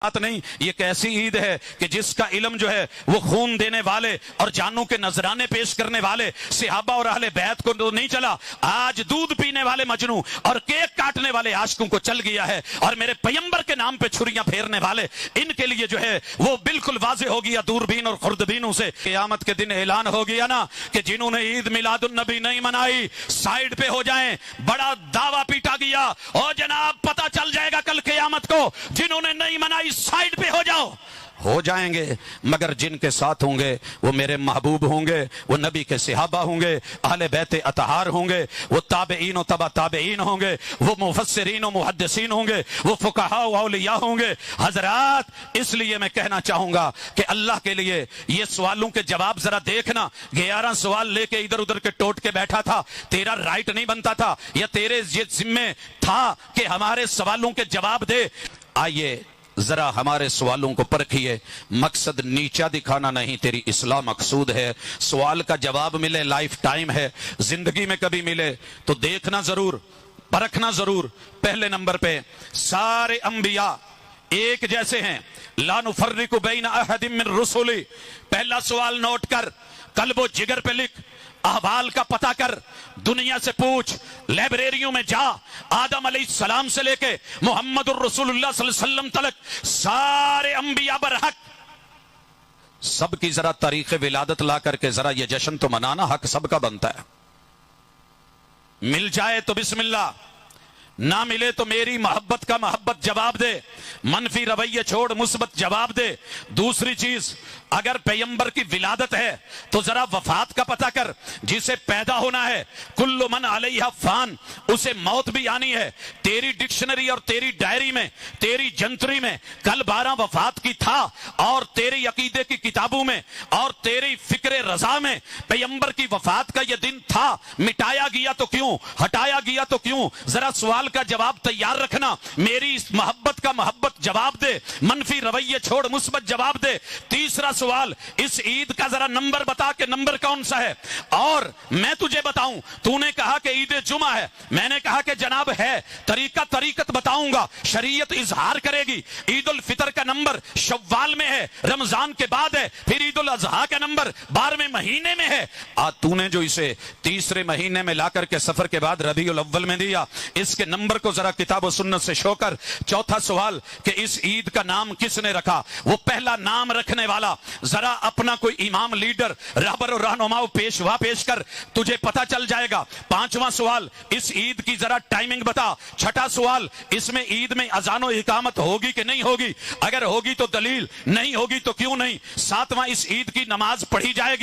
بات نہیں، یہ کیسی عید ہے کہ جس کا علم جو ہے وہ خون دینے والے اور جانوں کے نذرانے پیش کرنے والے صحابہ اور اہل بیت کو تو نہیں چلا، آج دودھ پینے والے مجنوں اور کیک کاٹنے والے عاشقوں کو چل گیا ہے، اور میرے پیغمبر کے نام پہ چھریاں پھیرنے والے ان کے لیے جو ہے وہ بالکل واضح ہو گیا دوربین اور خوردبینوں سے۔ قیامت کے دن اعلان ہو گیا نا کہ جنہوں نے عید میلاد النبی نہیں منائی سائیڈ پہ ہو جائیں، بڑا دعویٰ پیٹا گیا، او جناب پتہ چل جائے گا کل قیامت کو، جنہوں نے نہیں منائی سائیڈ پہ ہو جاؤ، ہو جائیں گے، مگر جن کے ساتھ ہوں گے وہ میرے محبوب ہوں گے، وہ نبی کے صحابہ ہوں گے، اہل بیت اطہار ہوں گے، وہ تابعین و تبع تابعین ہوں گے، وہ مفسرین و محدثین ہوں گے، وہ فقہاء و اولیاء ہوں گے۔ حضرات اس لیے میں کہنا چاہوں گا کہ اللہ کے لیے یہ سوالوں کے جواب ذرا دیکھنا، 11 سوال لے کے ادھر ادھر کے ٹوٹ کے بیٹھا تھا، تیرا رائٹ نہیں بنتا تھا یا تیرے یہ ذمے تھا کہ ہمارے سوالوں کے جواب دے؟ آئیے ذرا ہمارے سوالوں کو پرکھیے، مقصد نیچا دکھانا نہیں، تیری اصلاح مقصود ہے، سوال کا جواب ملے لائف ٹائم ہے، زندگی میں کبھی ملے تو دیکھنا ضرور، پرکھنا ضرور۔ پہلے نمبر پہ سارے انبیاء ایک جیسے ہیں، لا نفرق بین احد من رسلی۔ پہلا سوال نوٹ کر، قلب و جگر پہ لکھ، احوال کا پتہ کر، دنیا سے پوچھ، لائبریریوں میں جا، آدم علیہ السلام سے لے کے محمد الرسول اللہ صلی اللہ علیہ وسلم تلک سارے انبیاء برحق، سب کی ذرا تاریخ ولادت لا کر کے ذرا یہ جشن تو منانا، حق سب کا بنتا ہے۔ مل جائے تو بسم اللہ، نہ ملے تو میری محبت کا محبت جواب دے، منفی رویے چھوڑ مثبت جواب دے۔ دوسری چیز، اگر پیغمبر کی ولادت ہے تو ذرا وفات کا پتہ کر، جسے پیدا ہونا ہے کل من علیہ فان، اسے موت بھی آنی ہے۔ تیری ڈکشنری اور تیری ڈائری میں، تیری جنتری میں کل 12 وفات کی تھا، اور تیری عقیدے کی کتابوں میں اور تیری فکر رضا میں پیغمبر کی وفات کا یہ دن تھا، مٹایا گیا تو کیوں، ہٹایا گیا تو کیوں؟ ذرا سوال کا جواب تیار رکھنا، میری اس محبت کا محبت جواب دے، منفی رویے چھوڑ مثبت جواب دے۔ تیسرا سوال، اس عید کا ذرا نمبر بتا کہ نمبر کون سا ہے، اور میں تجھے بتاؤں، تو نے کہا کہ عید جمعہ ہے، میں نے کہا کہ جناب ہے، طریقت بتاؤں گا، شریعت اظہار کرے گی۔ عید الفطر کا نمبر شوال میں ہے، رمضان کے بعد ہے، پھر عید الاضحیٰ کا نمبر 12ویں مہینے میں ہے۔ تو نے جو اسے تیسرے مہینے میں لا کر کے سفر کے بعد ربیع الاول میں دیا، اس کے نمبر کو ذرا کتاب و سنت سے شو کر۔ چوتھا سوال کہ اس عید کا نام کس نے رکھا، وہ پہلا نام رکھنے والا ذرا اپنا کوئی امام، لیڈر، رہبر و رہنما پیشوا پیش کر، تجھے پتہ چل جائے گا۔ پانچواں سوال، اس عید کی ذرا ٹائمنگ بتا۔ چھٹا سوال، اس میں عید میں اذان و اقامت ہوگی کہ نہیں ہوگی، اگر ہوگی تو دلیل، نہیں ہوگی تو کیوں نہیں۔ ساتواں، اس عید کی نماز پڑھی جائے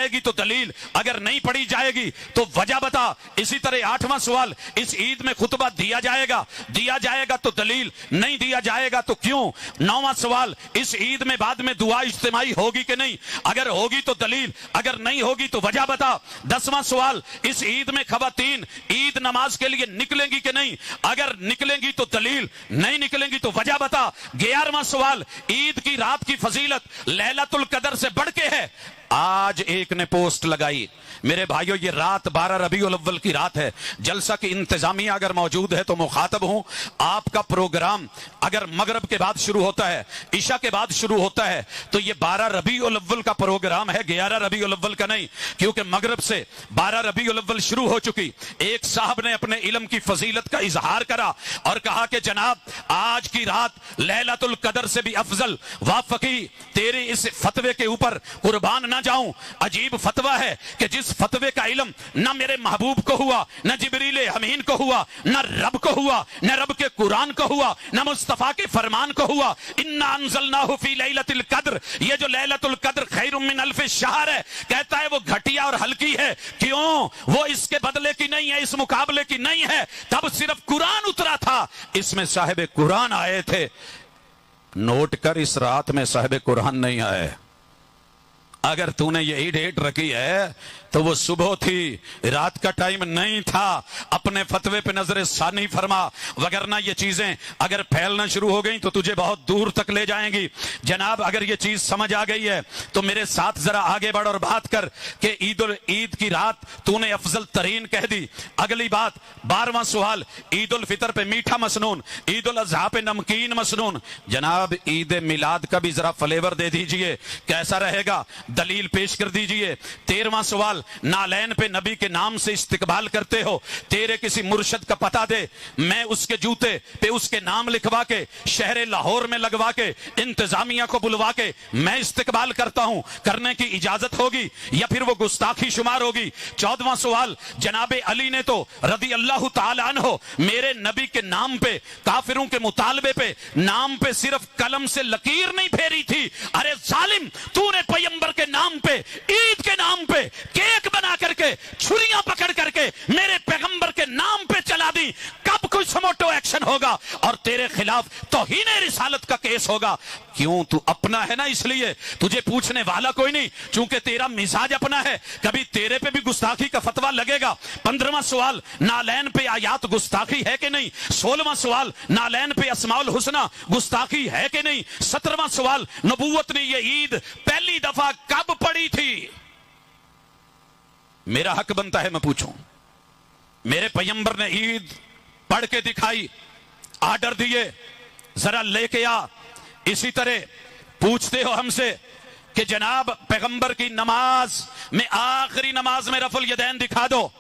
گی تو دلیل، اگر نہیں پڑھی جائے گی تو وجہ بتا۔ اسی طرح آٹھواں سوال، اس عید میں خطبہ دیا جائے گا تو دلیل، نہیں دیا جائے گا تو کیوں۔ نواں سوال، اس عید میں بعد میں دعا اجتماعی ہوگی کہ نہیں، اگر ہوگی تو دلیل، اگر نہیں ہوگی تو وجہ بتا۔ 10واں سوال، اس عید میں خواتین عید نماز کے لیے نکلیں گی کہ نہیں، اگر نکلیں گی تو دلیل، نہیں نکلیں گی تو وجہ بتا۔ 11واں سوال، عید کی رات کی فضیلت لیلۃ القدر سے بڑھ کے ہے۔ آج ایک نے پوسٹ لگائی، میرے بھائیو یہ رات 12 ربیع الاول کی رات ہے، جلسہ کی انتظامیہ اگر موجود ہے تو مخاطب ہوں، آپ کا پروگرام اگر مغرب کے بعد شروع ہوتا ہے، عشاء کے بعد شروع ہوتا ہے، تو یہ 12 ربیع الاول کا پروگرام ہے، 11 ربیع الاول کا نہیں، کیونکہ مغرب سے 12 ربیع الاول شروع ہو چکی۔ ایک صاحب نے اپنے علم کی فضیلت کا اظہار کرا اور کہا کہ جناب آج کی رات لیلۃ القدر سے بھی افضل، وافقی تیرے اس فتوے کے اوپر قربان نہ جاؤں۔ عجیب فتویٰ ہے کہ جس فتوے کا علم نہ میرے محبوب کو ہوا، نہ جبریل امین کو ہوا، نہ رب کو ہوا، نہ رب کے قرآن کو ہوا، نہ مصطفیٰ کے فرمان کو ہوا۔ انا انزلناہ فی لیلۃ القدر، یہ جو لیلۃ القدر خیر من الف شہر ہے، کہتا ہے وہ گھٹیا اور ہلکی ہے، کیوں؟ وہ اس کے بدلے کی نہیں ہے، اس مقابلے کی نہیں ہے، تب صرف قرآن اترا تھا، اس میں صاحب قرآن آئے تھے۔ نوٹ کر، اس رات میں صاحب قرآن نہیں آئے، अगर तूने ये डेट रखी है तो वो सुबह थी, रात का टाइम नहीं था। अपने फतवे पे नजर सानी फरमा, वगरना ये चीजें अगर फैलना शुरू हो गई तो तुझे बहुत दूर तक ले जाएंगी। जनाब अगर ये चीज समझ आ गई है तो मेरे साथ जरा आगे बढ़ और बात कर कि ईद की रात तूने अफजल तरीन कह दी। अगली बात 12वां सवाल, ईद उल फितर पे मीठा मसनून, ईद उल अजहा पे नमकीन मसनून। जनाब ईद मिलाद का भी जरा फ्लेवर दे दीजिए, कैसा रहेगा, दलील पेश कर दीजिए। 13वां सवाल, नालैन पे नबी के नाम से इस्तिकबाल करते हो, तेरे किसी मुर्शद का पता दे, मैं उसके जूते पे उसके नाम लिखवा के शहर लाहौर में लगवा के इंतजामिया को बुलवा के मैं इस्तिकबाल करता हूं, करने की इजाजत होगी या फिर वो गुस्ताखी शुमार होगी। 14वां सवाल, जनाबे अली ने तो रदी अल्लाह ताला अन्हो मेरे नबी के नाम पे काफिरों के मुतालबे पे नाम पे सिर्फ कलम से लकीर नहीं फेरी थी। अरे जालिम, तूने पैगंबर के नाम पे, ईद के नाम पे केक बना करके छुरियां पकड़ करके मेरे पैगंबर के नाम पे चला दी। कब कोई समोटो एक्शन होगा और तेरे खिलाफ तौहीन रिसालत का केस होगा? क्यों? तू अपना है ना, इसलिए तुझे पूछने वाला कोई नहीं, चूंकि तेरा मिजाज अपना है, कभी तेरे पे भी गुस्ताखी का फतवा लगेगा। 15वां सवाल, नालैन पे आयात गुस्ताखी है कि नहीं। 16वां सवाल, नालैन पे अस्माउल हुस्ना गुस्ताखी है कि नहीं। 17वां सवाल, नबूवत ने ये ईद पहली दफा कब पड़ी थी? मेरा हक बनता है मैं पूछूं। मेरे पैगंबर ने ईद पढ़ के दिखाई, आर्डर दिए, जरा लेके आ। इसी तरह पूछते हो हमसे कि जनाब पैगंबर की नमाज में आखिरी नमाज में रफुल यदैन दिखा दो,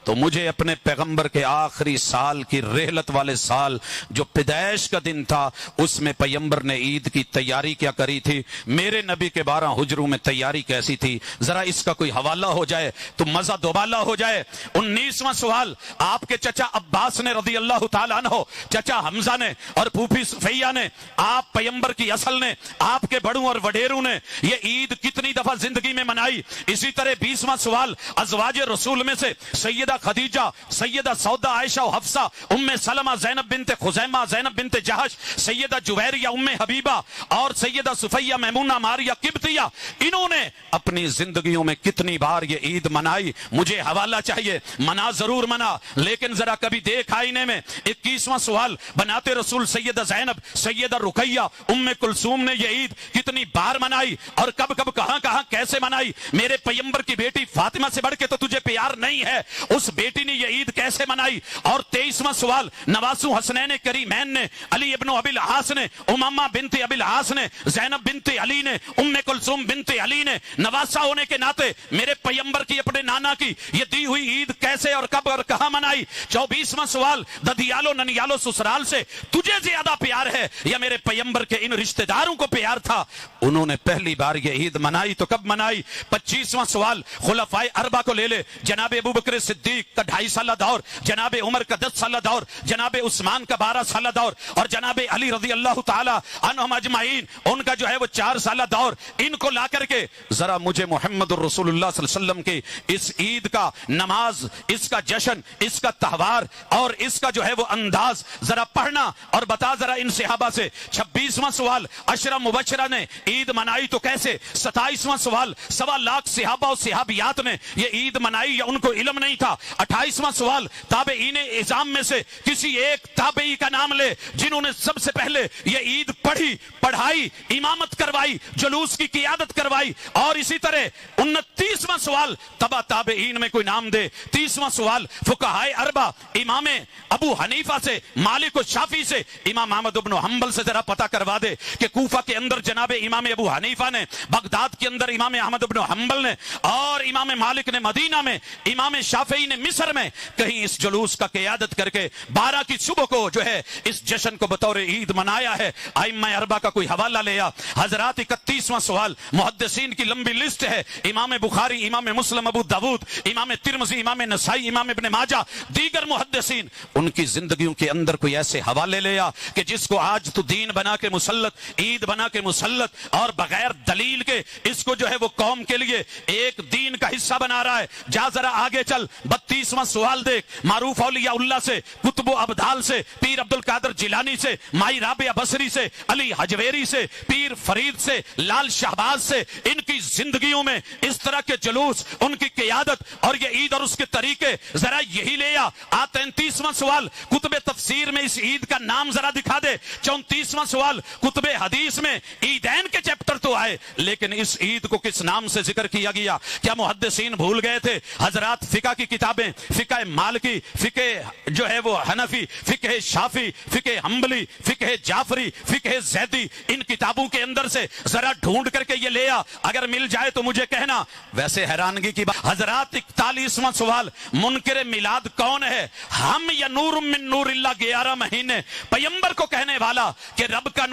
तो मुझे अपने पैगंबर के आखिरी साल की रहलत वाले साल जो पैदाइश का दिन था उसमें पैगंबर ने ईद की तैयारी क्या करी थी, मेरे नबी के 12 हुजरों में तैयारी कैसी थी, जरा इसका कोई हवाला हो जाए तो मजा दोबाला हो जाए। 19वां सवाल, आपके चचा अब्बास ने रदी अल्लाह ताला अन्हो, चचा हमजा ने और फूफी सुफैया ने, आप पैगंबर की असल ने, आपके बड़ों और वडेरों ने ये ईद कितनी दफा जिंदगी में मनाई। इसी तरह 20वां सवाल, अज़वाज रसूल में से सैयदा खदीजा, सैयदा सौदा, आयशा और हफ्सा, उम्मे सलमा, ज़ैनब बिनते खुज़ैमा, ज़ैनब बिनते जहश, सैयदा जुवैरिया, उम्मे हबीबा और सैयदा सुफैया, मैमूना, मारिया, किब्तिया, इन्होंने अपनी जिंदगियों में कितनी बार ये ईद मनाई? मुझे हवाला चाहिए। मना जरूर मना, लेकिन जरा कभी देख आईने में। 21वां सवाल, बनाते रसूल सैयदा ज़ैनब, सैयदा रुकैया, उम्मे कुलसूम ने ये ईद कितनी बार मनाई और कब कब कहां कहां कैसे मनाई? मेरे पैगंबर की बेटी फातिमा से बढ़ के तो तुझे प्यार नहीं है, उस बेटी ने ये ईद कैसे मनाई? और 23वां सवाल, नवासु हसनैन करीमैन ने, अली इब्न अबिल आस ने, उमामा बिनते अबिल आस ने, ज़ैनब बिनते अली ने, उम्मे कुलसूम बिनते अली ने, नवासा होने के नाते मेरे पैगंबर की, अपने नाना की ये दी हुई ईद कैसे और कब और कहां मनाई? 24वां सवाल, ददियालो ननियालो ससुराल से तुझे ज्यादा प्यार है या मेरे पैगंबर के इन रिश्तेदारों को प्यार था? उन्होंने पहली बार ये ईद मनाई तो कब मनाई? 25वां सवाल, खुलफाए अरबा को ले ले, जनाब अबू बकर सिद्दीक का 2.5 साल दौर, जनाबे उमर का 10 साल दौर, जनाबे उस्मान का 12 साल दौर और जनाबे अली रज़ी अल्लाह ताला अन्हुम अजमाइन उनका जो है वो 4 साल दौर, इनको ला करके जरा मुझे मोहम्मद रसूलुल्लाह सल्लल्लाहु अलैहि वसल्लम की इस ईद का नमाज, इसका जश्न, इसका त्योहार और इसका जो है वो अंदाज जरा पढ़ना और बता जरा इन सहाबा से। 26वां सवाल, अशरा मुबशरा ने ईद मनाई तो कैसे? 27वां सवाल, 1.25 लाख सहाबा और सहाबियात ने ये ईद मनाई या उनको इल्म नहीं था? 28वां सवाल, ताबेईने इज़ाम में से किसी एक ताबेई का नाम ले जिन्होंने सबसे पहले ये ईद पढ़ी, पढ़ाई, इमामत करवाई, जुलूस की क़ियादत करवाई। और इसी तरह 29वां सवाल, तबा ताबेईन में कोई नाम दे। 30वां सवाल, फुक़हाए अरबा, इमाम अबू हनीफा से, मालिक और शाफी से, इमाम अहमद इब्न हंबल से जरा पता करवा दे कि कूफा के अंदर जनाब इमाम अबू हनीफा ने, बगदाद के अंदर इमाम अहमद इब्न हंबल ने और इमाम मालिक ने मदीना में, इमाम शाफी ने मिस्र में कहीं इस जुलूस का क़ियादत करके 12 की सुबह को जो है इस जश्न को बतौर ईद मनाया है? आइम्मा अरबा का कोई हवाला ले आ हजरात। 31वां सवाल, मुहद्दिसीन की लंबी लिस्ट है, इमाम बुखारी, इमाम मुस्लिम, अबू दाऊद, इमाम तिरमिज़ी, इमाम नसाई, इमाम इब्न माजा, दीगर मुहद्दिसीन, उनकी जिंदगियों के अंदर कोई ऐसे हवाले ले आ कि जिसको आज तू दीन बना के मुसल्लत, ईद बना के मुसल्लत और बगैर दलील के इसको जो है वो कौम के लिए एक दीन का हिस्सा बना रहा है। जा जरा आगे चल, 32वां सवाल देख, मारूफ औलिया उल्लाह से, कुतुब अब्दाल से, पीर अब्दुल कादिर जिलानी से, माई राबिया बसरी से, अली हजवेरी से, पीर फरीद से, लाल शहबाज से, इनकी जिंदगियों में इस तरह के जुलूस, उनकी क़ियादत और ये ईद और उसके तरीके जरा यही ले आ। 33वां सवाल कुतुब तफसीर में इस ईद का नाम जरा दिखा दे। 34वां सवाल कुतुब हदीस में ईदैन के चैप्टर तो आए, लेकिन इस ईद को किस नाम से जिक्र किया गया? क्या मुहद्दिसीन भूल गए थे? हजरात फिका की किताबें, फिका मालिकी, फिके जो है वो हनफी, फिके शाफी, फिके हम्बली, फिके जाफरी, फिके जैदी, इन किताबों के अंदर से जरा ढूंढ करके ये ले आ। अगर मिल जाए तो मुझे कहना। वैसे हैरानगी की बात, हजरात 41वां सवाल, मुनकिर मिलाद कौन है? हम या नूर मिन नूरिल्लाह 11 महीने पैगंबर को कहने वाला कि रब का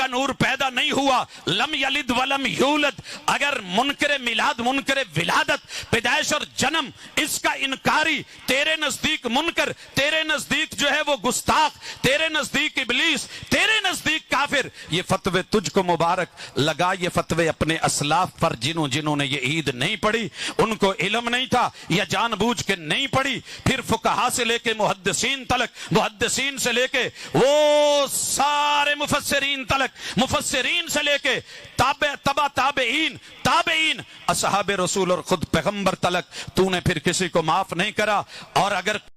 नूर पैदा नहीं हुआ, लम यलिद वलम यूलद। अगर मुनकिर मिलाद, मुनकिर विलादत, पैदाइश और जन्म, इसका इनकारी तेरे नजदीक मुनकर, तेरे नजदीक जो है वो गुस्ताख, तेरे नजदीक इबलीस, तेरे नजदीक काफिर, ये फतवे तुझको मुबारक। लगा ये फतवे अपने असलाफ पर जिन्होंने ये ईद नहीं पढ़ी, उनको इल्म नहीं था या जानबूझ के नहीं पढ़ी। फिर फुकहा से लेके मुहद्दिसीन तलक, मुहद्दिसीन से लेके वो सारे मुफस्सिरीन तलक, मुफस्सिरीन से लेके ताबेईन, असहाबे रसूल और खुद पैगंबर तलक, तूने फिर किसी को माफ नहीं करा। और अगर